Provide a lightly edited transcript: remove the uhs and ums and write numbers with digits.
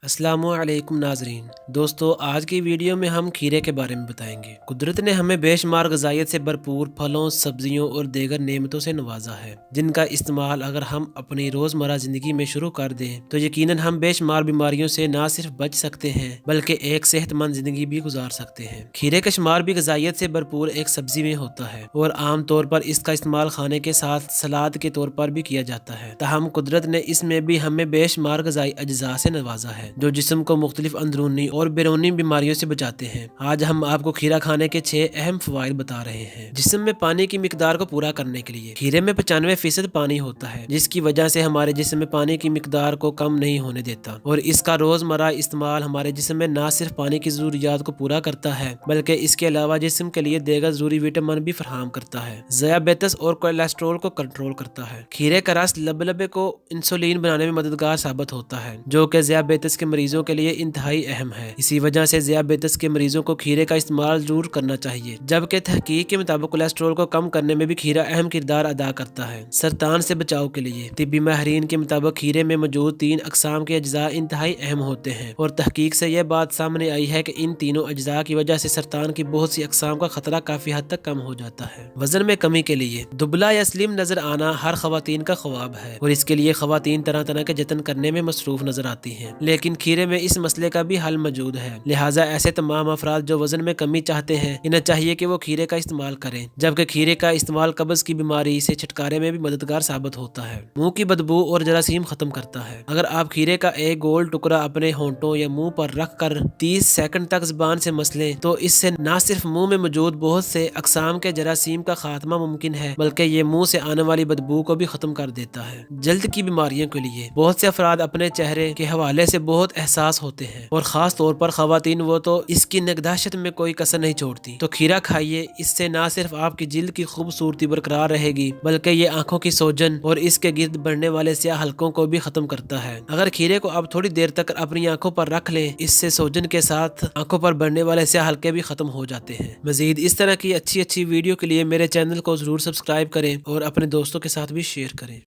अस्सलामु अलैकुम नाजरीन। दोस्तों, आज की वीडियो में हम खीरे के बारे में बताएंगे। कुदरत ने हमें बेशुमार ग़िज़ाइयत से भरपूर फलों, सब्जियों और दीगर नेमतों से नवाजा है, जिनका इस्तेमाल अगर हम अपनी रोज़मर्रा ज़िंदगी में शुरू कर दें तो यकीनन हम बेशुमार बीमारियों से ना सिर्फ बच सकते हैं बल्कि एक सेहतमंद ज़िंदगी भी गुजार सकते हैं। खीरे का शुमार भी ग़िज़ाइयत से भरपूर एक सब्जी में होता है और आम तौर पर इसका इस्तेमाल खाने के साथ सलाद के तौर पर भी किया जाता है। ताहम कुदरत ने इसमें भी हमें बेशुमार ग़िज़ाई अज्जा से नवाजा है जो जिस्म को मुख्तलिफ अंदरूनी और बैरूनी बीमारियों से बचाते हैं। आज हम आपको खीरा खाने के 6 अहम फवाइद बता रहे हैं। जिस्म में पानी की मिकदार को पूरा करने के लिए खीरे में 95% पानी होता है, जिसकी वजह से हमारे जिस्म में पानी की मिकदार को कम नहीं होने देता और इसका रोजमर्रा इस्तेमाल हमारे जिस्म में न सिर्फ पानी की जरूरियात को पूरा करता है बल्कि इसके अलावा जिस्म के लिए दीगर जरूरी विटामिन भी फराहम करता है। ज़ियाबेतस और कोलेस्ट्रोल को कंट्रोल करता है। खीरे का रस लबलबे को इंसुलिन बनाने में मददगार साबित होता है, जो कि ज़ियाबेतस के मरीजों के लिए इंतहाई अहम है। इसी वजह से ज़ियाबेतस के मरीजों को खीरे का इस्तेमाल जरूर करना चाहिए। जबकि तहकीक के मुताबिक कोलेस्ट्रोल को कम करने में भी खीरा अहम किरदार अदा करता है। सरतान से बचाव के लिए तिब्बी माहिरीन के मुताबिक खीरे में मौजूद 3 अक़साम के अज्जा इंतहाई अहम होते हैं और तहकीक से यह बात सामने आई है कि इन तीनों अज्जा की वजह से सरतान की बहुत सी अक़साम का खतरा काफी हद तक कम हो जाता है। वजन में कमी के लिए दुबला या स्लिम नजर आना हर खवातीन का ख्वाब है और इसके लिए खवातीन तरह तरह के जतन करने में मसरूफ नजर आती हैं, लेकिन खीरे में इस मसले का भी हल मौजूद है। लिहाजा ऐसे तमाम अफराद जो वजन में कमी चाहते हैं, इन्हें चाहिए कि वो खीरे का इस्तेमाल करें। जबकि खीरे का इस्तेमाल कब्ज की बीमारी से छुटकारे में भी मददगार साबित होता है। मुंह की बदबू और जरासीम खत्म करता है। अगर आप खीरे का एक गोल टुकड़ा अपने होंठों या मुंह पर रख कर 30 सेकंड तक जुबान से मसलें तो इससे न सिर्फ मुंह में मौजूद बहुत से अक़साम के जरासीम का खात्मा मुमकिन है बल्कि ये मुंह से आने वाली बदबू को भी खत्म कर देता है। जल्द की बीमारियों के लिए बहुत से अफराद अपने चेहरे के हवाले से बहुत एहसास होते हैं और खास तौर पर खवातीन, वो तो इसकी निगहदाश्त में कोई कसर नहीं छोड़ती। तो खीरा खाइए, इससे न सिर्फ आपकी जिल्द की खूबसूरती बरकरार रहेगी बल्कि ये आंखों की सोजन और इसके गिर्द बढ़ने वाले स्याह हलकों को भी खत्म करता है। अगर खीरे को आप थोड़ी देर तक अपनी आंखों पर रख लें, इससे सोजन के साथ आंखों पर बढ़ने वाले स्याह हलके भी खत्म हो जाते हैं। मजीद इस तरह की अच्छी अच्छी वीडियो के लिए मेरे चैनल को जरूर सब्सक्राइब करें और अपने दोस्तों के साथ भी शेयर करें।